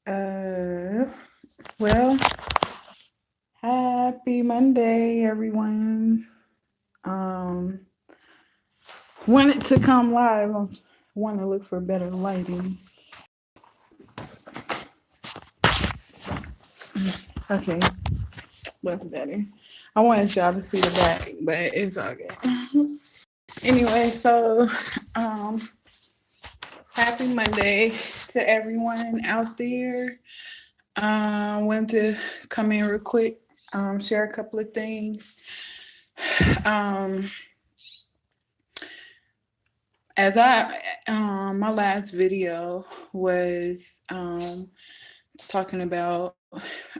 Uh, well, happy Monday, everyone. Um, wanted to come live. I want to look for better lighting. Okay, that's better. I wanted y'all to see the back, but it's okay. Anyway, so um, happy Monday to everyone out there. Wanted to come in real quick, share a couple of things. Um, as my last video was talking about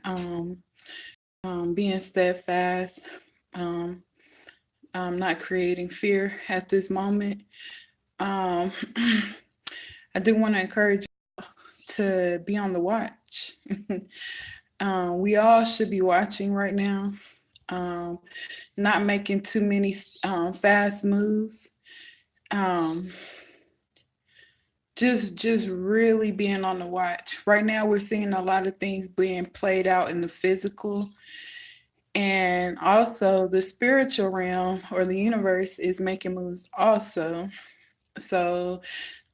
um, being steadfast, um, not creating fear at this moment. Um, I do want to encourage you to be on the watch. We all should be watching right now, um, not making too many fast moves. Um, just really being on the watch. Right now we're seeing a lot of things being played out in the physical, and also the spiritual realm or the universe is making moves also. So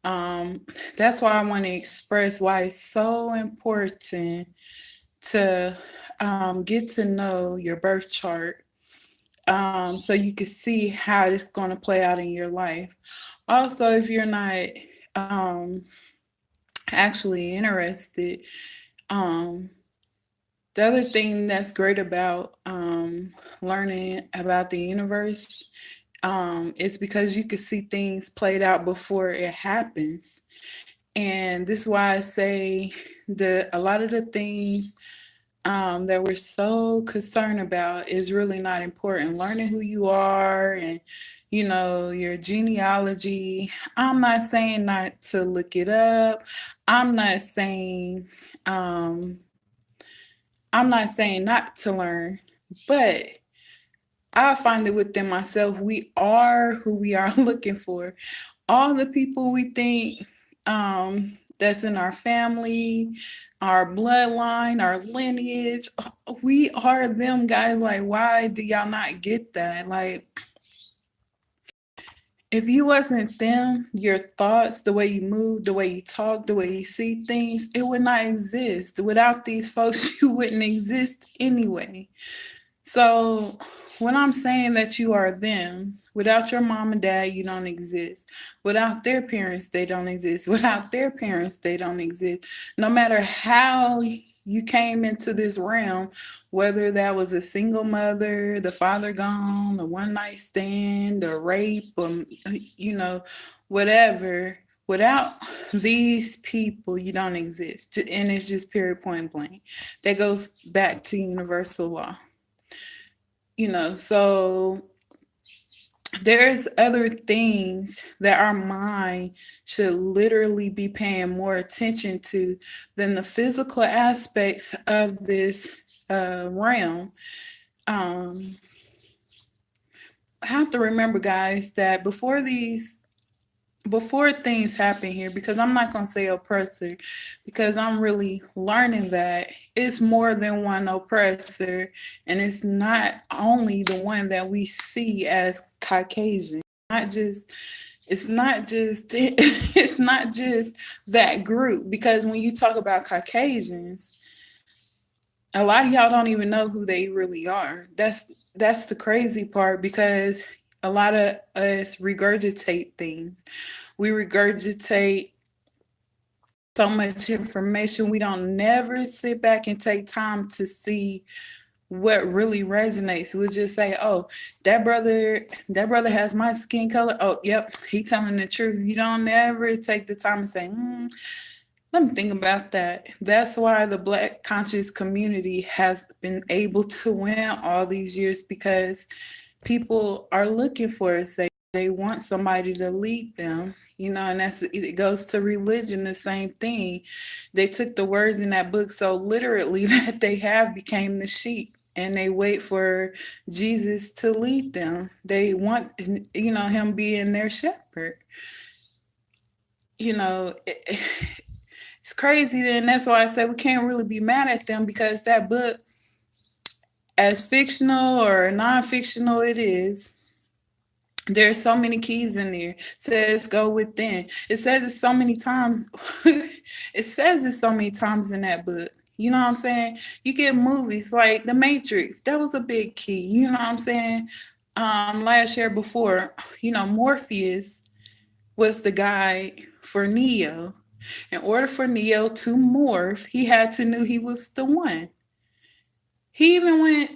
that's why I want to express why it's so important to get to know your birth chart, so you can see how it's going to play out in your life. Also, if you're not um, actually interested, um, the other thing that's great about learning about the universe is because you can see things played out before it happens. And this is why I say a lot of the things that we're so concerned about is really not important. Learning who you are and, your genealogy. I'm not saying not to look it up. I'm not saying, um, I'm not saying not to learn, but I find it within myself. We are who we are looking for. All the people we think that's in our family, our bloodline, our lineage, we are them, guys. Like, why do y'all not get that? Like, if you wasn't them, your thoughts, the way you move, the way you talk, the way you see things, it would not exist. Without these folks, you wouldn't exist anyway. So when I'm saying that you are them, without your mom and dad, you don't exist. Without their parents, they don't exist. Without their parents, they don't exist. No matter how you came into this realm, whether that was a single mother, the father gone, a one night stand, a rape, or, whatever. Without these people, you don't exist. And it's just period, point blank. That goes back to universal law. So there's other things that our mind should literally be paying more attention to than the physical aspects of this realm. um, I have to remember, guys, that before things happen here, because I'm not going to say oppressor, because I'm really learning that it's more than one oppressor, and it's not only the one that we see as Caucasian. Not just it's not just it's not just that group, because when you talk about Caucasians, a lot of y'all don't even know who they really are. That's the crazy part, because a lot of us regurgitate things. We regurgitate so much information. We don't never sit back and take time to see what really resonates. We'll just say, "Oh, that brother has my skin color. Oh, yep, he telling the truth." You don't ever take the time and say, let me think about that. That's why the Black conscious community has been able to win all these years, because people are looking for it. They want somebody to lead them, and it goes to religion, the same thing. They took the words in that book so literally that they have became the sheep, and they wait for Jesus to lead them. They want, him being their shepherd. You know, It's crazy. And that's why I say we can't really be mad at them, because that book, as fictional or non-fictional it is, there's so many keys in there. It says go within. It says it so many times. It says it so many times in that book. You know what I'm saying? You get movies like The Matrix. That was a big key. You know what I'm saying? Last year before, Morpheus was the guy for Neo. In order for Neo to morph, he had to know he was the one. He even went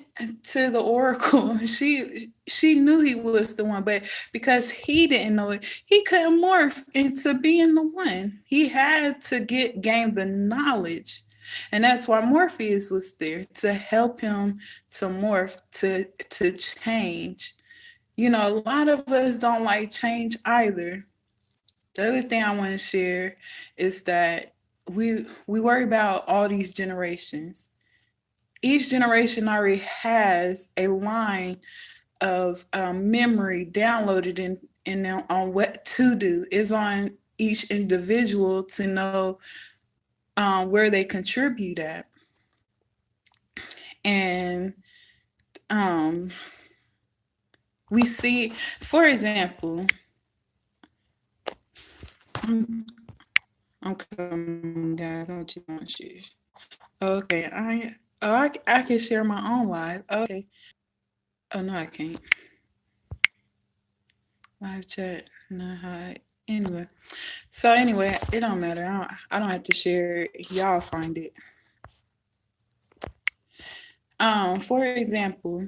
to the Oracle. She knew he was the one, but because he didn't know it, he couldn't morph into being the one. He had to gain the knowledge. And that's why Morpheus was there, to help him to morph, to change. A lot of us don't like change either. The other thing I want to share is that we worry about all these generations. Each generation already has a line of memory downloaded in them on what to do. Is on each individual to know where they contribute at. And we see, for example, I'm coming, guys. I'm just want to share. Okay, I can share my own live. Okay. Oh no, I can't. Live chat. No, hi. Anyway, it don't matter. I don't have to share it. Y'all find it. For example,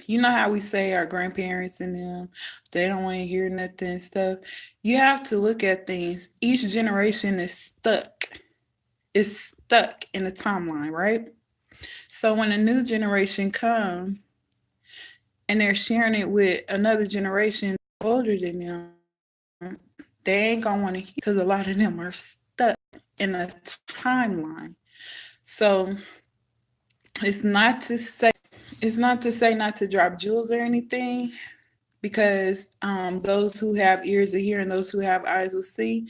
you know how we say our grandparents and them, they don't want to hear nothing and stuff. You have to look at things. Each generation is stuck. It's stuck in the timeline, right? So when a new generation comes and they're sharing it with another generation older than them, they ain't gonna want to hear, because a lot of them are stuck in a timeline. So it's not to say not to drop jewels or anything, because those who have ears to hear and those who have eyes will see.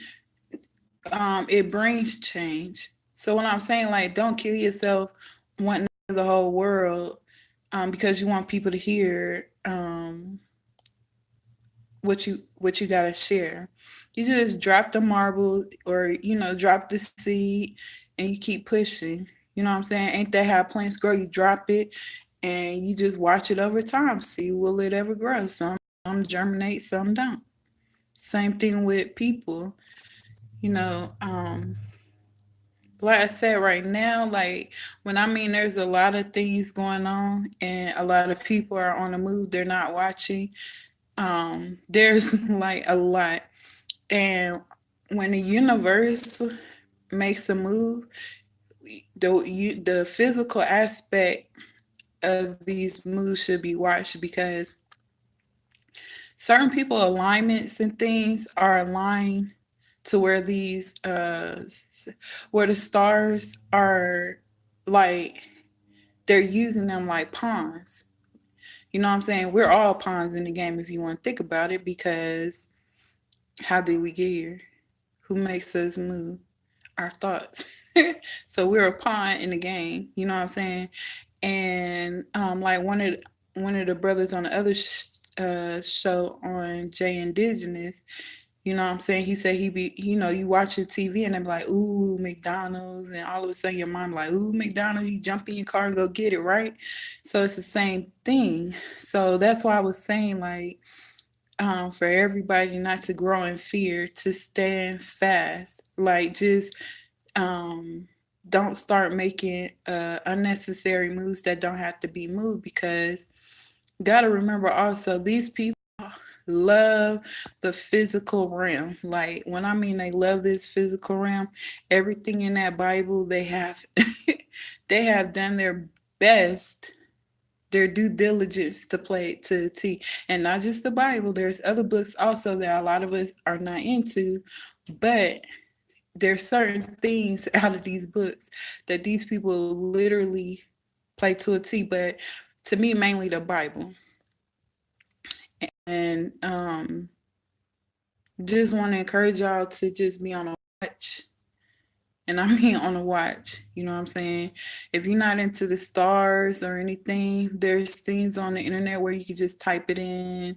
It brings change. So when I'm saying, like, don't kill yourself wanting the whole world because you want people to hear what you gotta share. You just drop the marble, or drop the seed, and you keep pushing. You know what I'm saying? Ain't that how plants grow? You drop it and you just watch it over time. See, will it ever grow? Some germinate, some don't. Same thing with people. Like I said, right now, like, when I mean there's a lot of things going on and a lot of people are on the move, they're not watching. There's like a lot. And when the universe makes a move, the physical aspect of these moves should be watched, because certain people alignments and things are aligned to where these where the stars are, like, they're using them like pawns. You know what I'm saying? We're all pawns in the game, if you want to think about it, because how did we get here? Who makes us move? Our thoughts. So we're a pawn in the game. You know what I'm saying? And like one of the brothers on the other show on Jay Indigenous, you know what I'm saying? He said you watching TV and they're like, ooh, McDonald's, and all of a sudden your mom like, ooh, McDonald's, you jump in your car and go get it, right? So it's the same thing. So that's why I was saying, like, for everybody not to grow in fear, to stand fast. Like, just don't start making unnecessary moves that don't have to be moved, because you got to remember also, these people love the physical realm. Like, when I mean they love this physical realm, everything in that Bible, they have they have done their best, their due diligence to play it to the T. And not just the Bible, there's other books also that a lot of us are not into, but there's certain things out of these books that these people literally play to a T. But to me, mainly the Bible. And just want to encourage y'all to just be on a watch And I mean on a watch. You know what I'm saying? If you're not into the stars or anything, there's things on the internet where you can just type it in.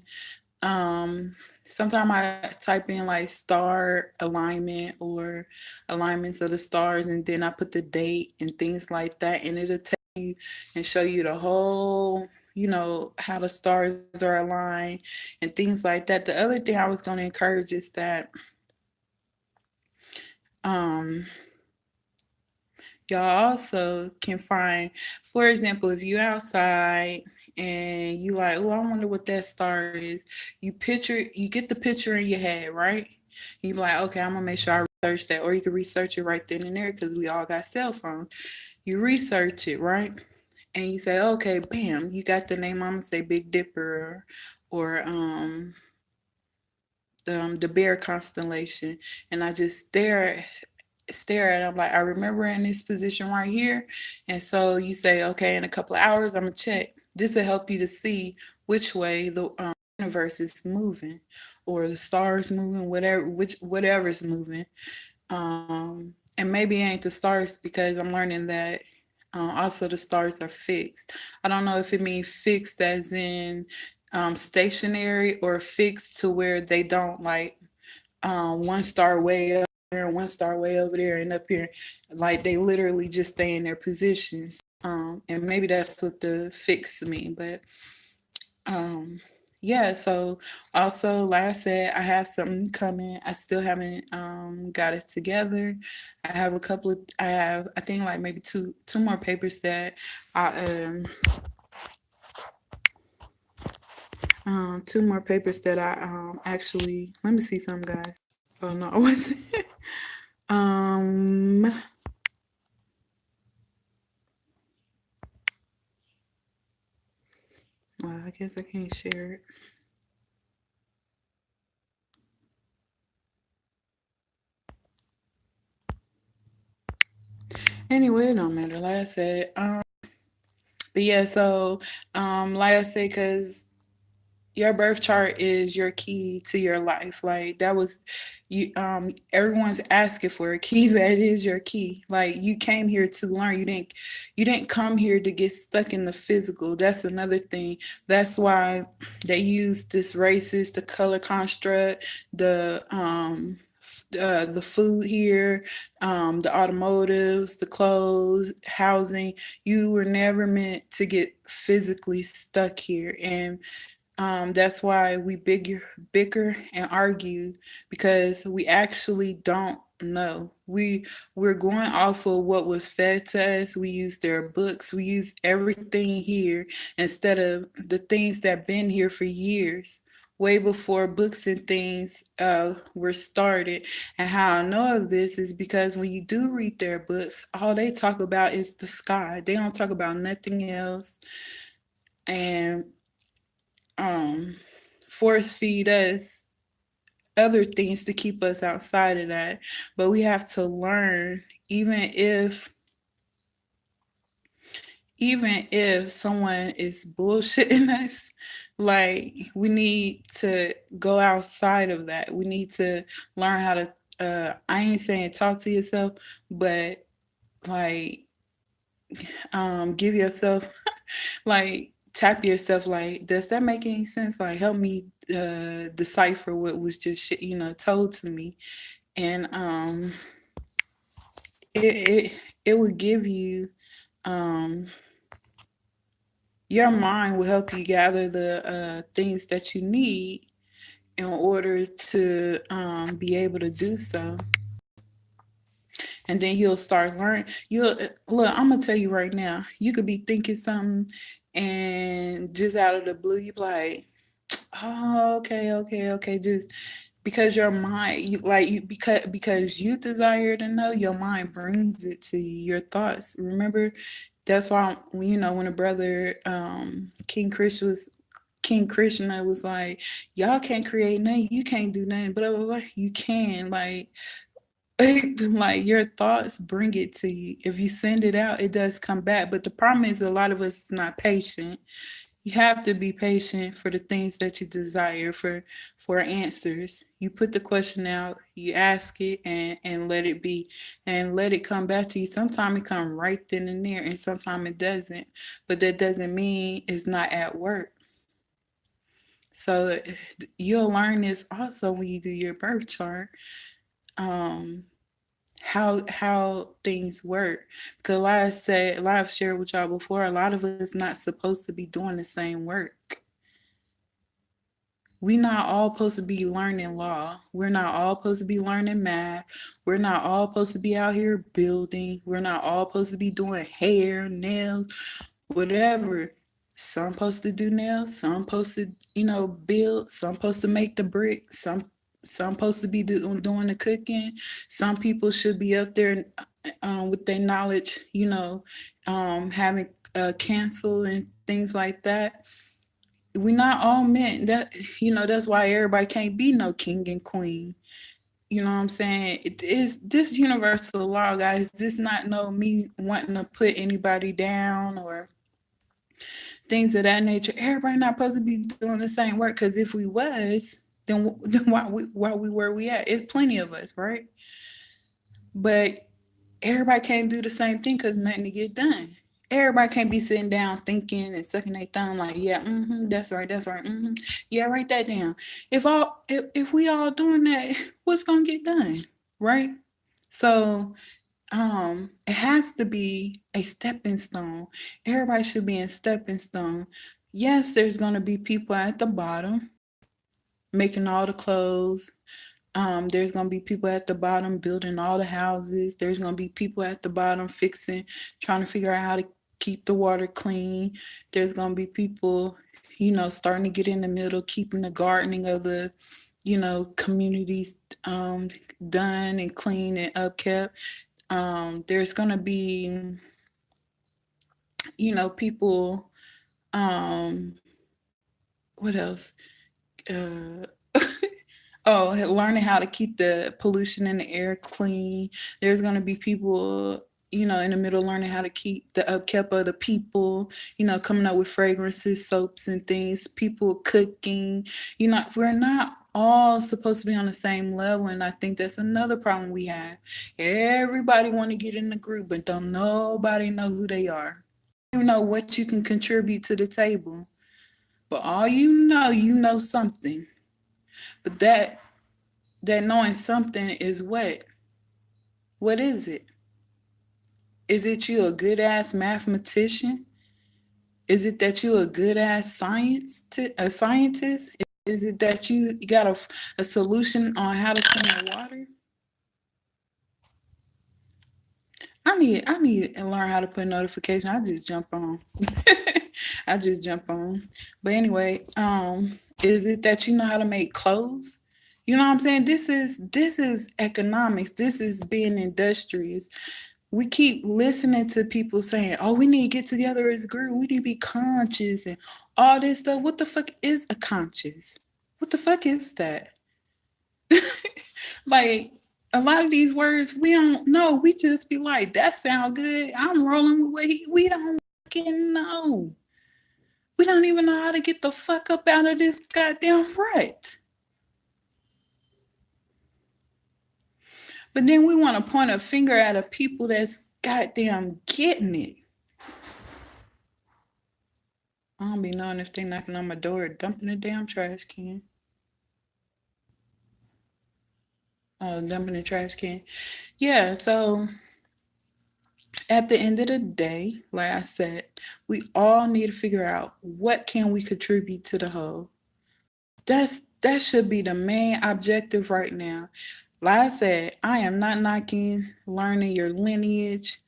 Sometimes I type in like star alignment or alignments of the stars, and then I put the date and things like that, and it'll tell you and show you the whole, how the stars are aligned and things like that. The other thing I was going to encourage is that um y'all also can find, for example, if you outside and you like, oh, I wonder what that star is. You get the picture in your head, right? You be like, okay, I'm gonna make sure I research that, or you can research it right then and there because we all got cell phones. You research it, right? And you say, okay, bam, you got the name. I'm gonna say Big Dipper, or the Bear constellation, and I just stare at it. I'm like, I remember in this position right here. And so you say, okay, in a couple of hours, I'm going to check. This will help you to see which way the universe is moving, or the stars moving, whatever's moving. And maybe it ain't the stars, because I'm learning that also the stars are fixed. I don't know if it means fixed as in stationary, or fixed to where they don't like one star way up there and one star way over there and up here. Like they literally just stay in their positions. And maybe that's what the fix mean. But yeah, so also, like I said, I have something coming. I still haven't got it together. I think like maybe two more papers that I two more papers that I actually, let me see some, guys. Oh no, I wasn't. Well, I guess I can't share it. Anyway, it don't matter. Like I said, but yeah, so like I said, because your birth chart is your key to your life. Like that was you. Everyone's asking for a key. That is your key. Like you came here to learn. You didn't come here to get stuck in the physical. That's another thing. That's why they use this racist, the color construct, the food here, the automotives, the clothes, housing. You were never meant to get physically stuck here. And that's why we bicker and argue, because we actually don't know. We're going off of what was fed to us. We use their books. We use everything here instead of the things that been here for years, way before books and things were started. And how I know of this is because when you do read their books, all they talk about is the sky. They don't talk about nothing else. And force feed us other things to keep us outside of that. But we have to learn, even if someone is bullshitting us, like we need to go outside of that. We need to learn how to I ain't saying talk to yourself, but like give yourself like tap yourself, like, does that make any sense? Like help me decipher what was just told to me. And it would give you your mind will help you gather the things that you need in order to be able to do so. And then you'll start learning. You'll look. I'm gonna tell you right now. You could be thinking something, and just out of the blue, you be like, "Oh, okay, okay, okay." Just because your mind, because you desire to know, your mind brings it to you. Your thoughts. Remember, that's why when a brother King Krishna was like, "Y'all can't create nothing. You can't do nothing. Blah blah blah. You can like your thoughts bring it to you. If you send it out, it does come back. But the problem is a lot of us is not patient, You have to be patient for the things that you desire for answers. You put the question out, you ask it, and let it be, and let it come back to you. Sometimes it come right then and there, and sometimes it doesn't. But that doesn't mean it's not at work. So you'll learn this also when you do your birth chart. Um, how things work. Because like I've shared with y'all before, a lot of us not supposed to be doing the same work. We not all supposed to be learning law. We're not all supposed to be learning math. We're not all supposed to be out here building. We're not all supposed to be doing hair, nails, whatever. Some supposed to do nails. Some supposed to, build. Some supposed to make the bricks. Some supposed to be doing the cooking. Some people should be up there with their knowledge, having cancel and things like that. We not all meant that, that's why everybody can't be no king and queen. You know what I'm saying? It is this universal law, guys. This not no me wanting to put anybody down or things of that nature. Everybody not supposed to be doing the same work, because if we was, then why we where we at? It's plenty of us, right? But everybody can't do the same thing because nothing to get done. Everybody can't be sitting down thinking and sucking their thumb like, yeah, that's right, yeah, write that down. If we all doing that, what's gonna get done, right? So it has to be a stepping stone. Everybody should be in stepping stone. Yes, there's gonna be people at the bottom making all the clothes. There's going to be people at the bottom building all the houses. There's going to be people at the bottom trying to figure out how to keep the water clean. There's going to be people, starting to get in the middle, keeping the gardening of the, communities done and clean and upkept. There's going to be, people, what else? Learning how to keep the pollution in the air clean. There's going to be people, in the middle learning how to keep the upkeep of the people, coming up with fragrances, soaps and things, people cooking. We're not all supposed to be on the same level, and I think that's another problem we have. Everybody want to get in the group, but don't nobody know who they are. You know what you can contribute to the table, but all you know something. But that knowing something is what? What is it? Is it you a good ass mathematician? Is it that you a good ass scientist? Is it that you got a solution on how to clean the water? I need to learn how to put notification. I just jump on. I just jump on. But anyway, is it that you know how to make clothes? You know what I'm saying? This is economics. This is being industrious. We keep listening to people saying, "Oh, we need to get together as a group. We need to be conscious and all this stuff." What the fuck is a conscious? What the fuck is that? Like, a lot of these words we don't know. We just be like, "That sound good. I'm rolling with what we don't fucking know. We don't even know how to get the fuck up out of this goddamn rut." But then we want to point a finger at a people that's goddamn getting it. I don't be knowing if they knocking on my door or dumping a damn trash can. Oh, dumping the trash can. Yeah, so at the end of the day, like I said, we all need to figure out what can we contribute to the whole. That should be the main objective right now. Like I said, I am not knocking learning your lineage,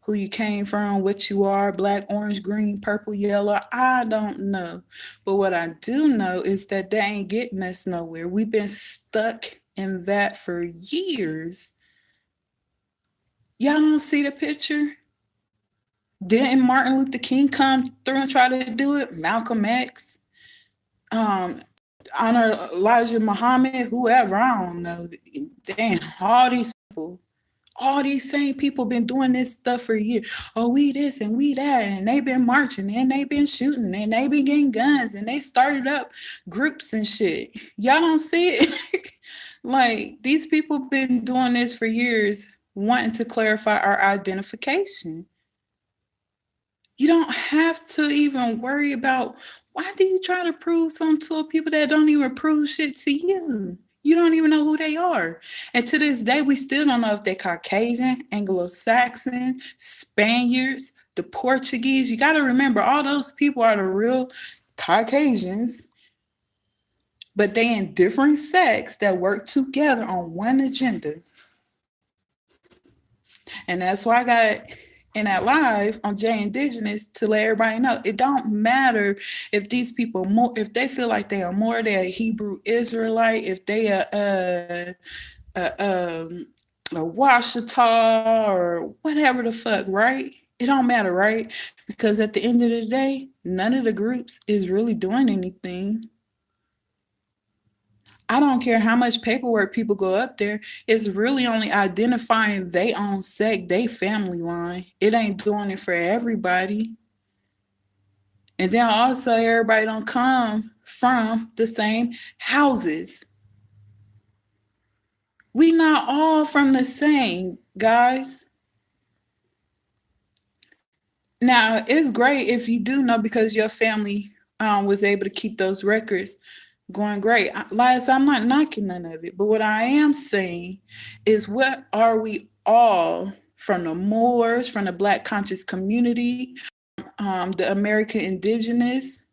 who you came from, what you are, black, orange, green, purple, yellow. I don't know. But what I do know is that ain't getting us nowhere. We've been stuck in that for years. Y'all don't see the picture? Didn't Martin Luther King come through and try to do it? Malcolm X? Honor Elijah Muhammad, whoever, I don't know. Damn, all these people. All these same people been doing this stuff for years. Oh, we this and we that, and they been marching and they been shooting and they been getting guns and they started up groups and shit. Y'all don't see it. Like, these people been doing this for years, wanting to clarify our identification. You don't have to even worry about, why do you try to prove something to people that don't even prove shit to you? You don't even know who they are. And to this day, we still don't know if they're Caucasian, Anglo-Saxon, Spaniards, the Portuguese. You got to remember, all those people are the real Caucasians, but they in different sects that work together on one agenda. And that's why I got in that live on Jay Indigenous to let everybody know, it don't matter if these people more, if they feel like they are more, they're a Hebrew Israelite, if they are a Washita or whatever the fuck, right? It don't matter, right? Because at the end of the day, none of the groups is really doing anything. I don't care how much paperwork people go up there. It's really only identifying their own sect, their family line. It ain't doing it for everybody. And then also, everybody don't come from the same houses. We not all from the same, guys. Now, it's great if you do know, because your family was able to keep those records going great. Like, I'm not knocking none of it, but what I am saying is, what are we all, from the Moors, from the Black conscious community, the American indigenous,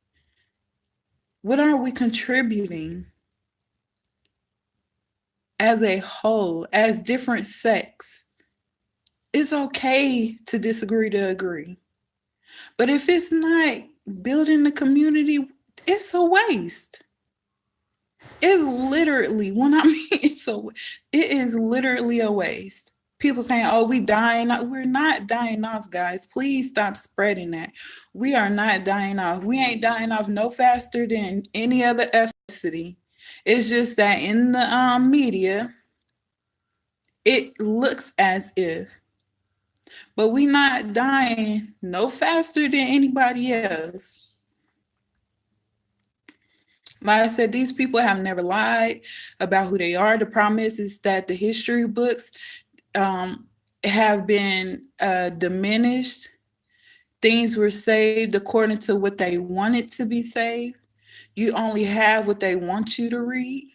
what are we contributing as a whole, as different sects? It's okay to disagree to agree. But if it's not building the community, it's a waste. It's literally, when I mean it is literally a waste. People saying, oh, we dying off. We're not dying off, guys. Please stop spreading that. We are not dying off. We ain't dying off no faster than any other ethnicity. It's just that in the media, it looks as if, but we not dying no faster than anybody else. Like I said, these people have never lied about who they are. The problem is that the history books have been diminished. Things were saved according to what they wanted to be saved. You only have what they want you to read.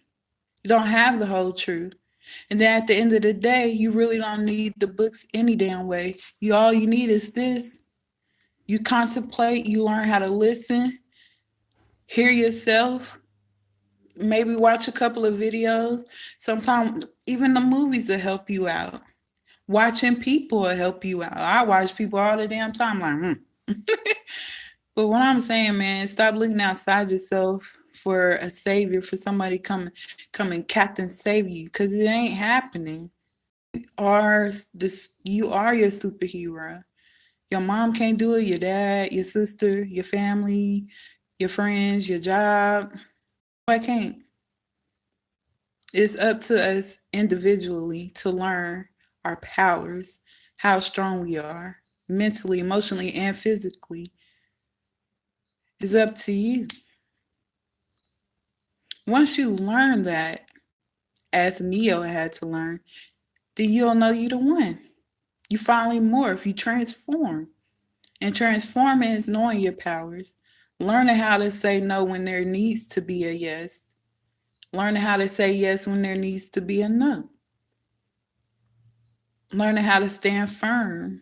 You don't have the whole truth. And then at the end of the day, you really don't need the books any damn way. All you need is this. You contemplate, you learn how to listen, hear yourself, maybe watch a couple of videos. Sometimes even the movies will help you out. Watching people will help you out. I watch people all the damn time, like, But what I'm saying, man, stop looking outside yourself for a savior, for somebody come and captain save you, because it ain't happening. You are your superhero. Your mom can't do it, your dad, your sister, your family, your friends, your job. I can't. It's up to us individually to learn our powers, how strong we are, mentally, emotionally, and physically. It's up to you. Once you learn that, as Neo had to learn, then you'll know you the one. You finally morph, you transform. And transforming is knowing your powers, learning how to say no when there needs to be a yes, learning how to say yes when there needs to be a no, learning how to stand firm,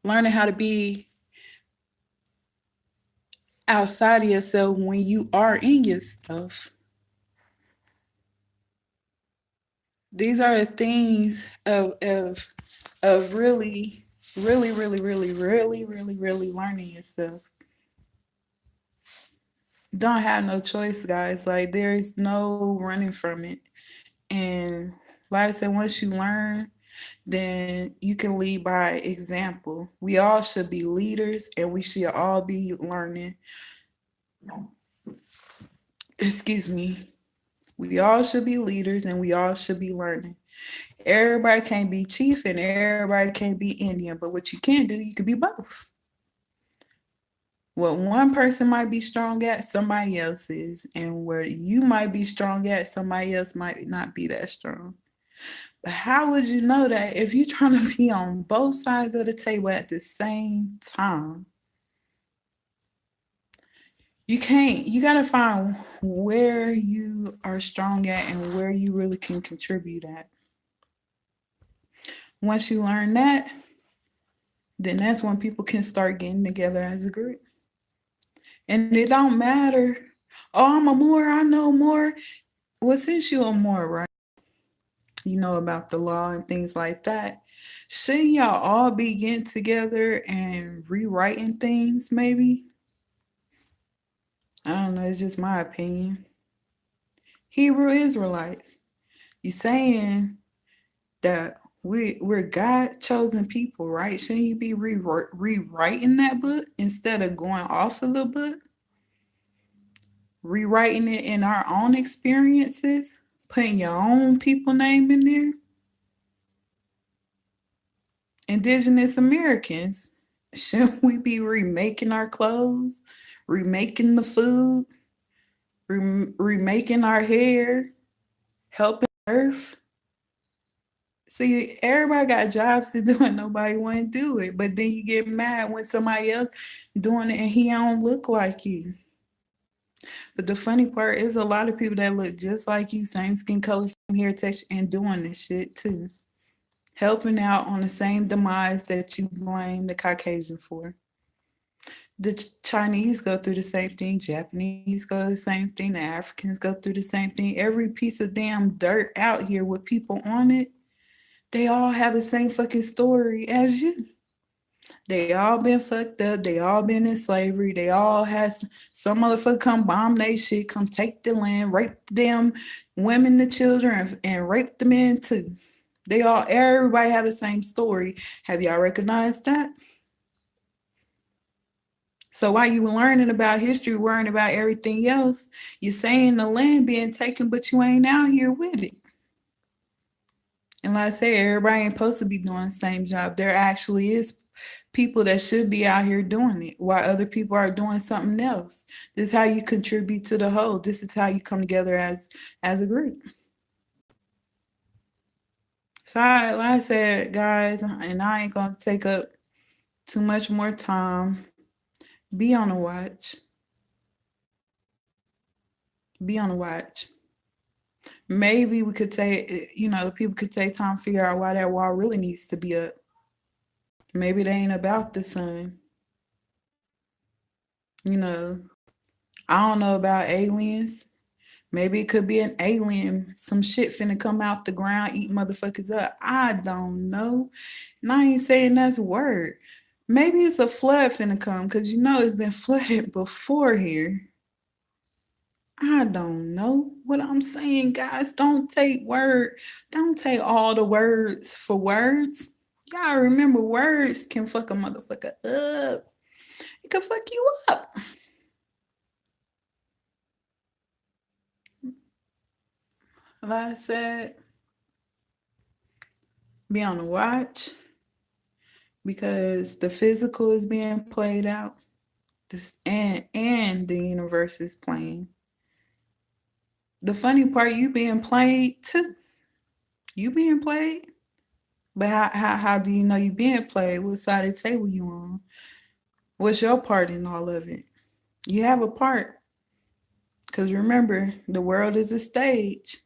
learning how to be outside of yourself when you are in yourself. These are the things of really, really, really, really, really, really, really learning yourself. Don't have no choice, guys. Like, there is no running from it. And like I said, once you learn, then you can lead by example. We all should be leaders, and we should all be learning. Excuse me. We all should be leaders and we all should be learning. Everybody can't be chief and everybody can't be Indian, but what you can do, you can be both. What one person might be strong at, somebody else is. And where you might be strong at, somebody else might not be that strong. But how would you know that if you're trying to be on both sides of the table at the same time? You can't. You got to find where you are strong at and where you really can contribute at. Once you learn that, then that's when people can start getting together as a group. And it don't matter, oh, I'm a Moor, I know more. Well, since you're a Moor, right? You know about the law and things like that. Shouldn't y'all all be getting together and rewriting things, maybe? I don't know, it's just my opinion. Hebrew Israelites, you saying that we're God chosen people, right? Shouldn't you be rewriting that book instead of going off of the book? Rewriting it in our own experiences, putting your own people name in there. Indigenous Americans, shouldn't we be remaking our clothes, remaking the food, remaking our hair, helping Earth? See, everybody got jobs to do and nobody want to do it. But then you get mad when somebody else doing it and he don't look like you. But the funny part is a lot of people that look just like you, same skin color, same hair texture, and doing this shit too. Helping out on the same demise that you blame the Caucasian for. The Chinese go through the same thing, Japanese go through the same thing, the Africans go through the same thing. Every piece of damn dirt out here with people on it, they all have the same fucking story as you. They all been fucked up. They all been in slavery. They all had some motherfucker come bomb they shit, come take the land, rape them women, the children, and rape the men too. Everybody have the same story. Have y'all recognized that? So while you learning about history, worrying about everything else, you're saying the land being taken, but you ain't out here with it. And like I say, everybody ain't supposed to be doing the same job. There actually is people that should be out here doing it while other people are doing something else. This is how you contribute to the whole. This is how you come together as a group. So like I said, guys, and I ain't gonna take up too much more time. Be on the watch. Be on the watch. Maybe we could take, people could take time to figure out why that wall really needs to be up. Maybe it ain't about the sun. I don't know about aliens. Maybe it could be an alien, some shit finna come out the ground, eat motherfuckers up. I don't know. And I ain't saying that's a word. Maybe it's a flood finna come, because it's been flooded before here. I don't know. What I'm saying, guys, don't take all the words for words. Y'all remember, words can fuck a motherfucker up. It can fuck you up. Like I said, be on the watch, because the physical is being played out, and the universe is playing. The funny part, you being played too. You being played. But how do you know you being played? What side of the table you on? What's your part in all of it? You have a part. Because remember, the world is a stage.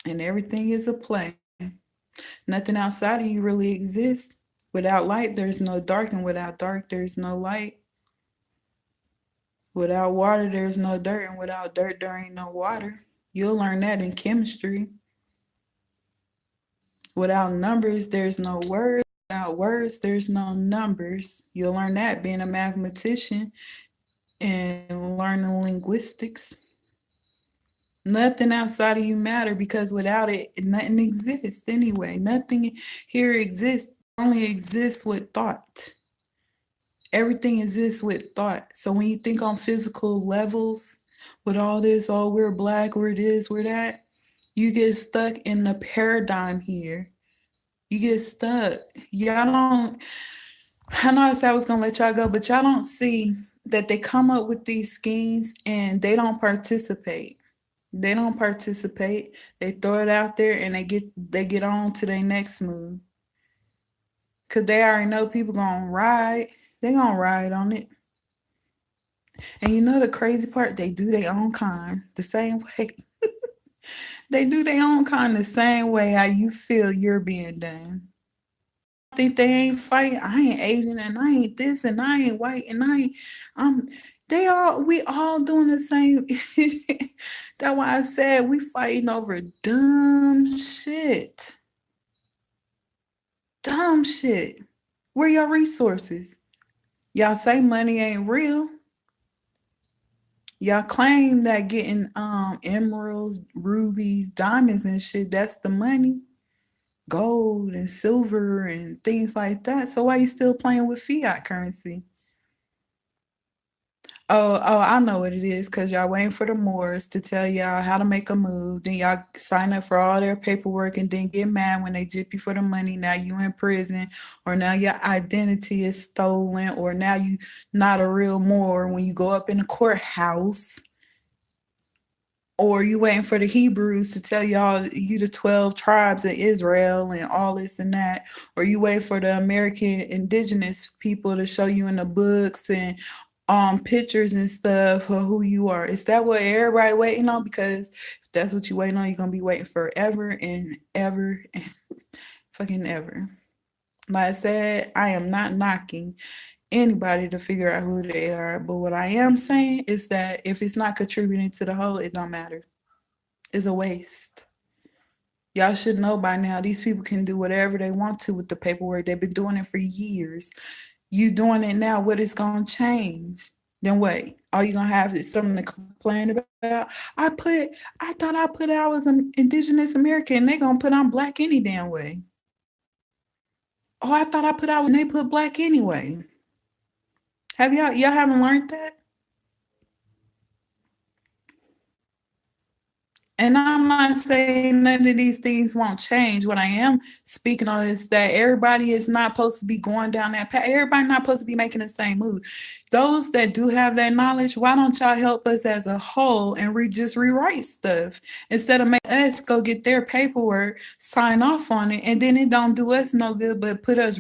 And everything is a play. Nothing outside of you really exists. Without light, there's no dark. And without dark, there's no light. Without water, there's no dirt. And without dirt, there ain't no water. You'll learn that in chemistry. Without numbers, there's no words. Without words, there's no numbers. You'll learn that being a mathematician and learning linguistics. Nothing outside of you matter, because without it, nothing exists anyway. Nothing here exists. It only exists with thought. Everything exists with thought. So when you think on physical levels, with all this, oh, we're black, we're this, we're that. You get stuck in the paradigm here. You get stuck. Y'all don't, I know I said I was going to let y'all go, but y'all don't see that they come up with these schemes and they don't participate. They don't participate. They throw it out there and they get on to their next move. Cause they already know people gonna ride. They gonna ride on it. And you know the crazy part? They do their own kind the same way. They do their own kind the same way how you feel you're being done. Think they ain't fighting. I ain't Asian and I ain't this and I ain't white and I ain't um we all doing the same. That's why I said we fighting over dumb shit. Dumb shit. Where your resources? Y'all say money ain't real. Y'all claim that getting emeralds, rubies, diamonds and shit, that's the money. Gold and silver and things like that. So why you still playing with fiat currency? Oh, I know what it is, because y'all waiting for the Moors to tell y'all how to make a move. Then y'all sign up for all their paperwork and then get mad when they jip you for the money. Now you in prison, or now your identity is stolen, or now you not a real Moor when you go up in the courthouse. Or you waiting for the Hebrews to tell y'all you the 12 tribes of Israel and all this and that. Or you wait for the American indigenous people to show you in the books and pictures and stuff of who you are. Is that what everybody waiting on? Because if that's what you waiting on, you're gonna be waiting forever and ever and fucking ever. Like I said, I am not knocking anybody to figure out who they are, but what I am saying is that if it's not contributing to the whole, it don't matter. It's a waste. Y'all should know by now these people can do whatever they want to with the paperwork. They've been doing it for years. You doing it now, what is going to change? Then what? All you going to have is something to complain about? I thought I put I was an indigenous American and they going to put I'm black any damn way. Oh, I thought I put out when they put black anyway. Have y'all haven't learned that? And I'm not saying none of these things won't change. What I am speaking on is that everybody is not supposed to be going down that path. Everybody not supposed to be making the same move. Those that do have that knowledge, why don't y'all help us as a whole and just rewrite stuff instead of make us go get their paperwork, sign off on it, and then it don't do us no good but put us